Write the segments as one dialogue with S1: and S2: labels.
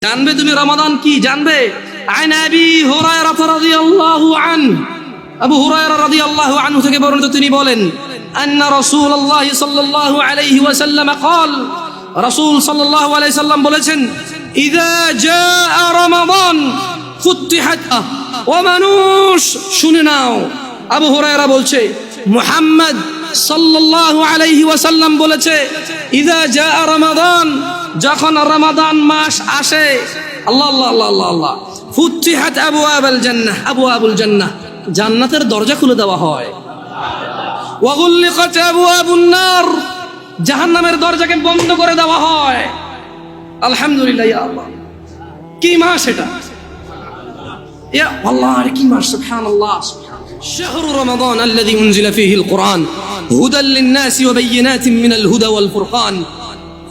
S1: জানবে তুমি রমাদান কি জানবে? আন আবি হুরায়রা রাদিয়াল্লাহু আনহু, আবু হুরায়রা রাদিয়াল্লাহু আনহু থেকে বর্ণিত, তিনি বলেন আন্না রাসূলুল্লাহ সাল্লাল্লাহু আলাইহি ওয়াসাল্লাম قال, রাসূল সাল্লাল্লাহু আলাইহি সাল্লাম বলেছেন, ইযা জাআ রমাদান ফুতিহাত ওয়া মানুষ। শুনে নাও, আবু হুরায়রা বলছে মুহাম্মদ সাল্লাল্লাহু আলাইহি ওয়াসাল্লাম বলেছে, ইযা জাআ রমাদান, যখন রমাদান মাস আসে, আল্লাহ আল্লাহ আল্লাহ আল্লাহ আল্লাহ, ফুতিহাত আবওয়াবুল জান্নাহ, আবওয়াবুল জান্নাহ, জান্নাতের দরজা খুলে দেওয়া হয়। ওয়া গুলিকাত আবওয়াবুন নার, জাহান্নামের দরজাকে বন্ধ করে দেওয়া হয়। আলহামদুলিল্লাহ, ইয়া আল্লাহ, কি মাস এটা? ইয়া আল্লাহ, আর কি মাস! সুবহানাল্লাহ। শাহরু রমাদান আল্লাযী উনজিলা ফীহিল কুরআন হুদাল লিন-নাসি ওয়া বায়িনাতিন মিনাল হুদা ওয়াল ফুরকান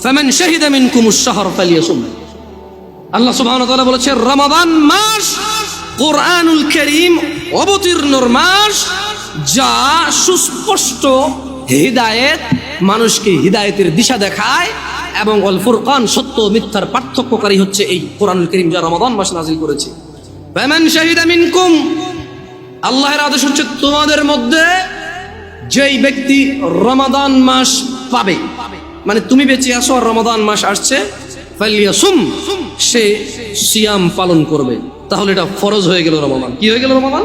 S1: ফামান শাহিদা মিনকুমুশ শাহর ফালিয়াসুম। আল্লাহ সুবহানাহু ওয়া তাআলা বলেছেন, রমাদান মাস কুরআনুল কারীম অবতীর্ণর মাস, যা সুস্পষ্ট হিদায়াত, মানুষকে হিদায়াতের দিশা দেখায়, এবং ওয়াল ফুরকান, সত্য ও মিথ্যার পার্থক্যকারী হচ্ছে এই কুরআনুল কারীম, যা রমাদান মাসে নাযিল করেছে। ফামান শাহিদা মিনকুম, আল্লাহর আদেশ হচ্ছে তোমাদের মধ্যে যেই ব্যক্তি রমাদান মাস পাবে, মানে তুমি বেঁচে আসো আর রমাদান মাস আসছে, ফালিয়াসুম, সে সিয়াম পালন করবে। তাহলে এটা ফরজ হয়ে গেল। রমাদান কি হয়ে গেল? রমাদান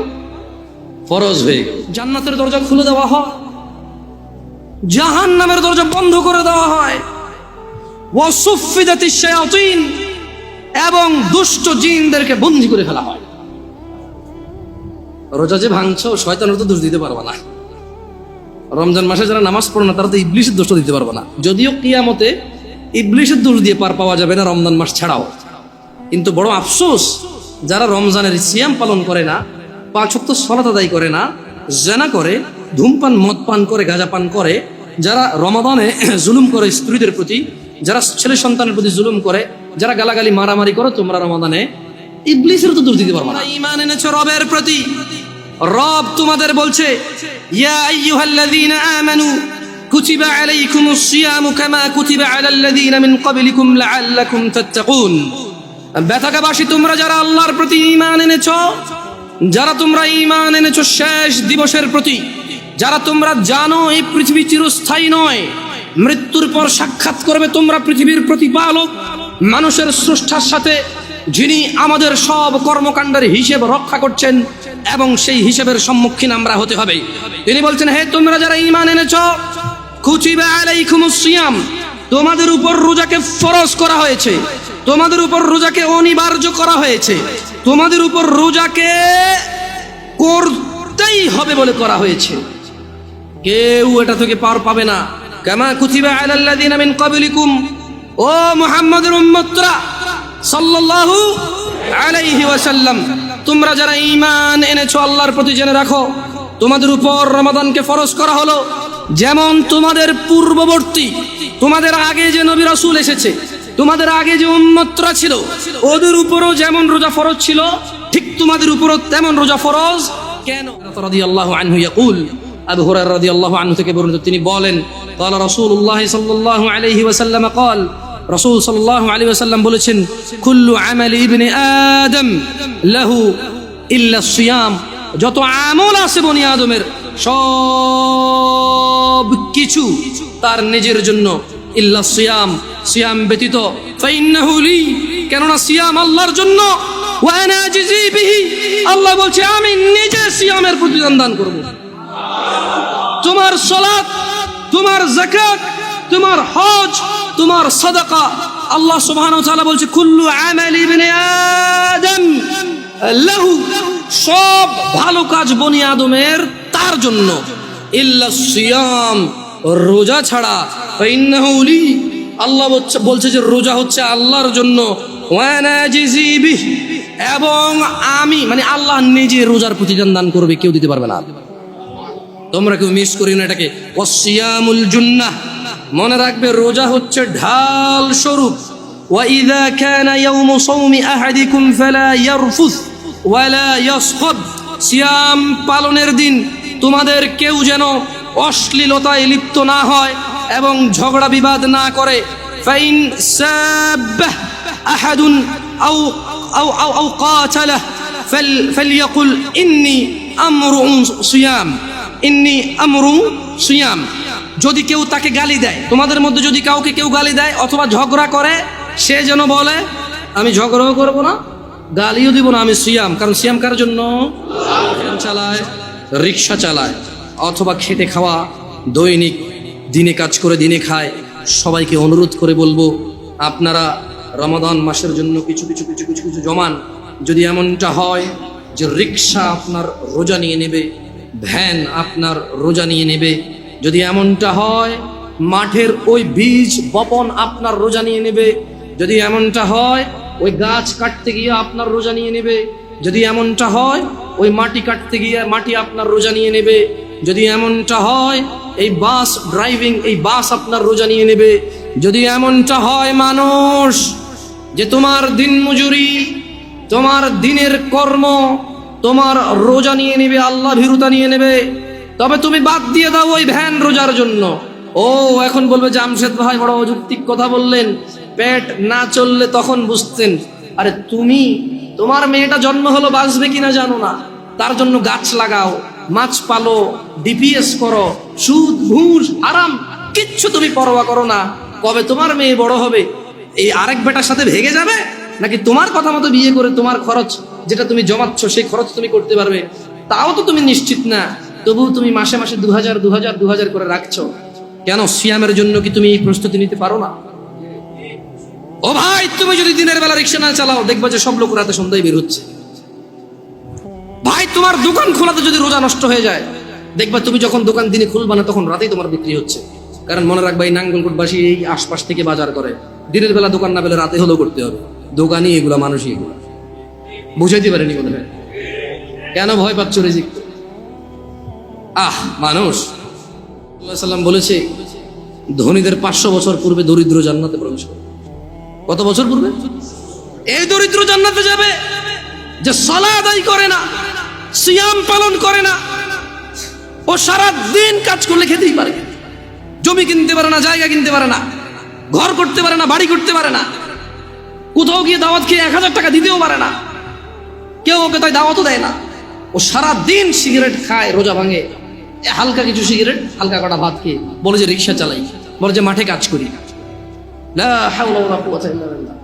S1: ফরজ হয়ে গেল। জান্নাতের দরজা খুলে দেওয়া হয়, জাহান্নামের দরজা বন্ধ করে দেওয়া হয়। ওয়া সুফিদাতিশ শায়াতিন, এবং দুষ্ট জিনদেরকে বন্দী করে ফেলা হয়। রোজা যে ভাঙছো, শয়তানের তো দোষ দিতে পারবে না। রমজান মাসে যারা নামাজ পড়ে না, তারা তো ইবলিসের দোষ দিতে পারবে না। যদিও কিয়ামতে ইবলিসের দোষ দিয়ে পার পাওয়া যাবে না রমজান মাস ছাড়াও, কিন্তু বড় আফসোস, যারা রমজানের সিয়াম পালন করে না, 5 ওয়াক্ত সালাত আদায় করে না, জিনা করে, ধূমপান, মদ পান করে, গাঁজা পান করে, যারা রমাদানে জুলুম করে স্ত্রীদের প্রতি, যারা ছেলে সন্তানের প্রতি জুলুম করে, যারা গালাগালি মারামারি করো, তোমরা রমাদানে ইবলিসের তো দোষ দিতে পারবে না। ঈমান এনেছো রবের প্রতি, রব তোমাদের বলছে, ইয়া আইয়ুহাল্লাযীনা আমানু কুতিবা আলাইকুমুস সিয়ামু কামা কুতিবা আলাল্লাযীনা মিন ক্বাবলিকুম লাআল্লাকুম তাত্তাকুন। বেতাকাবাসী, তোমরা যারা আল্লাহর প্রতি ঈমান এনেছো, যারা তোমরা ঈমান এনেছো শেষ দিবসের প্রতি, যারা তোমরা জানো এই পৃথিবী চিরস্থায়ী নয়, মৃত্যুর পর সাক্ষাৎ করবে তোমরা পৃথিবীর প্রতিপালক, মানুষের স্রষ্টার সাথে, যিনি আমাদের সব কর্মকাণ্ডের হিসেব রক্ষা করছেন, এবং সেই হিসেবের সম্মুখীন আমরা হতে হবে। তিনি বলছেন, হে তোমরা যারা ঈমান এনেছো, কুতিবা আলাইকুমুস সিয়াম, তোমাদের উপর রোজাকে ফরজ করা হয়েছে, তোমাদের উপর রোজাকে অনিবার্য করা হয়েছে, তোমাদের উপর রোজাকে করতেই হবে বলে করা হয়েছে। কেউ এটা থেকে পার পাবে না। কামা কুতিবা আলাল্লাযীনা মিন ক্বাবলিকুম, ও মুহাম্মদের উম্মতরা সাল্লাল্লাহু আলাইহি ওয়াসাল্লাম, তোমরা যারা ঈমান এনেছো আল্লাহর প্রতি, জেনে রাখো, তোমাদের উপর রমাদানকে ফরজ করা হলো, যেমন তোমাদের পূর্ববর্তী, তোমাদের আগে যে নবী রাসূল এসেছে, তোমাদের আগে যে উম্মতরা ছিল, ওদের উপরও যেমন রোজা ফরজ ছিল, ঠিক তোমাদের উপরও তেমন রোজা ফরজ। কেন? রাদিয়াল্লাহু আনহু ইয়াকুল, আবু হুরায়রা রাদিয়াল্লাহু আনহু থেকে বর্ণিত, তিনি বলেন, ক্বালা রাসূলুল্লাহ সাল্লাল্লাহু আলাইহি ওয়াসাল্লাম ক্বাল, রাসূল সাল্লাল্লাহু আলাইহি ওয়াসাল্লাম বলেছেন, কুল্লু আমালি ইবনে আদম লাহু ইল্লা সিয়াম, যত আমল আছে বনি আদমের সব কিছু তার নিজের জন্য, ইল্লা সিয়াম, সিয়াম ব্যতীত, ফাইন্নাহু লি, কেননা সিয়াম আল্লাহর জন্য, ওয়া আনা আজজি বিহি, আল্লাহ বলছে আমি নিজে সিয়ামের প্রতিদান দান করব। তোমার সালাত, তোমার যাকাত, তোমার হজ, তোমার সাদাকা, আল্লাহ সুবহানাহু ওয়া তাআলা বলছে, কুল্লু আমালি ইবনে আদম লাহু, সব ভালো কাজ বনি আদমের তার জন্য, ইল্লা সিয়াম, রোজা ছাড়া, ফাইন্নাহু লি, আল্লাহ বলছে যে রোজা হচ্ছে আল্লাহর জন্য, ওয়া আনা আজজি বিহি, এবং আমি, মানে আল্লাহ নিজে রোজার প্রতিদান দান করবে, কেউ দিতে পারবে না। তোমরা কেউ মিস করিও না এটাকে। ওয়াসিয়ামুল জুন্নাহ, মনে রাখবে রোজা হচ্ছে ঢাল স্বরূপ। ওয়া ইযা কানা ইয়াউমু সাওমি আহাদিকুম ফালা ইয়ারফুস ওয়ালা ইয়াসখাব, সিয়াম পালনের দিন তোমাদের কেউ যেন অশ্লীলতায় লিপ্ত না হয় এবং ঝগড়া বিবাদ না করে। ফাইন সাব্বাহ আহাদুন أو أو قاتله فليقل إني أمرؤ صيام إني أمرؤ صيام। যদি কেউ তাকে গালি দেয়, তোমাদের মধ্যে যদি কাউকে কেউ গালি দেয় অথবা ঝগড়া করে, সে যেন বলে আমি ঝগড়াও করবো না, গালিও দিব না, আমি সিয়াম। কারণ সিয়াম কার জন্য? চালায়, রিক্সা চালায়, অথবা খেটে খাওয়া, দৈনিক দিনে কাজ করে দিনে খায়। সবাইকে অনুরোধ করে বলবো, আপনারা রমাদান মাসের জন্য কিছু কিছু কিছু কিছু কিছু জমান। যদি এমনটা হয় যে রিক্সা আপনার রোজা নিয়ে নেবে, ভ্যান আপনার রোজা নিয়ে নেবে, যদি এমনটা হয় মাঠের ওই বীজ বপন আপনার রোজা নিয়ে নেবে, যদি এমনটা হয় ওই গাছ কাটতে গিয়ে আপনার রোজা নিয়ে নেবে, যদি এমনটা হয় ওই মাটি কাটতে গিয়ে মাটি আপনার রোজা নিয়ে নেবে, যদি এমনটা হয় এই বাস ড্রাইভিং, এই বাস আপনার রোজা নিয়ে নেবে, যদি এমনটা হয় মানুষ যে তোমার দিন মজুরি, তোমার দিনের কর্ম তোমার রোজা নিয়ে নেবে, আল্লাহ ভীরুতা নিয়ে নেবে, তবে তুমি বাদ দিয়ে দাও ওই ভ্যান রোজার জন্য। ও এখন বলবে জামশেদ ভাই বড় অযৌক্তিক কথা বললেন, পেট না চললে তখন বুঝতেন। আরে তুমি, তোমার মেয়েটা জন্ম হলো বাঁচবে কিনা জানো না, তার জন্য গাছ লাগাও, মাছ পালো, ডিপিএস করো, সুদ ঘুষ আরাম কিচ্ছু তুমি পরোয়া করো না। কবে তোমার মেয়ে বড় হবে এই আরেক বেটার সাথে ভেগে যাবে, নাকি তোমার কথা মতো বিয়ে করে তোমার খরচ যেটা তুমি জমাচ্ছ সেই খরচ তুমি করতে পারবে, তাও তো তুমি নিশ্চিত না। তবুও তুমি মাসে মাসে 2000 করে রাখছো কেন? সিয়ামের জন্য কি তুমি এই প্রস্তুতি নিতে পারো না? ও ভাই, তুমি যদি দিনের বেলা রিক্সা না চালাও, দেখবা যে সব লোক রাতে সন্ধ্যায় বের হচ্ছে। ভাই, তোমার দোকান খোলাতে যদি রোজা নষ্ট হয়ে যায়, দেখবা তুমি যখন দোকান দিনে খুলবা না তখন রাতেই তোমার বিক্রি হচ্ছে। কারণ মনে রাখবা এই নাঙ্গলকোটবাসী এই আশপাশ থেকে বাজার করে, দিনের বেলা দোকান না পেলে রাতে হলেও করতে হবে। দোকানই এগুলা, মানুষই এগুলা। বুঝাইতে পারেনি মনে হয়। কেন ভয় পাচ্ছ রিজিক? মানুষ সাল্লাম বলেছে ধনীদের 500 বছর পূর্বে দরিদ্র জান্নাতে প্রবেশ করে। কত বছর পূর্বে? এই দরিদ্র জান্নাতে যাবে যে সালাত আদায় করে না, সিয়াম পালন করে না, ও সারা দিন কাজ করলে খেতেই পারে, জমি কিনতে পারে না, জায়গা কিনতে পারে না, ঘর করতে পারে না, বাড়ি করতে পারে না, কোথাও গিয়ে দাওয়াত খেয়ে 1000 টাকা দিতেও পারে না, কেউ ওকে তাই দাওয়াতও দেয় না। ও সারা দিন সিগারেট খায়, রোজা ভাঙে, হালকা কিছু সিগারেট, হালকা কটা ভাত খেয়ে বলে যে রিক্সা চালাই, বলে যে মাঠে কাজ করি। লা হাওলা ওয়ালা কুওয়াতা ইল্লা বিল্লাহ।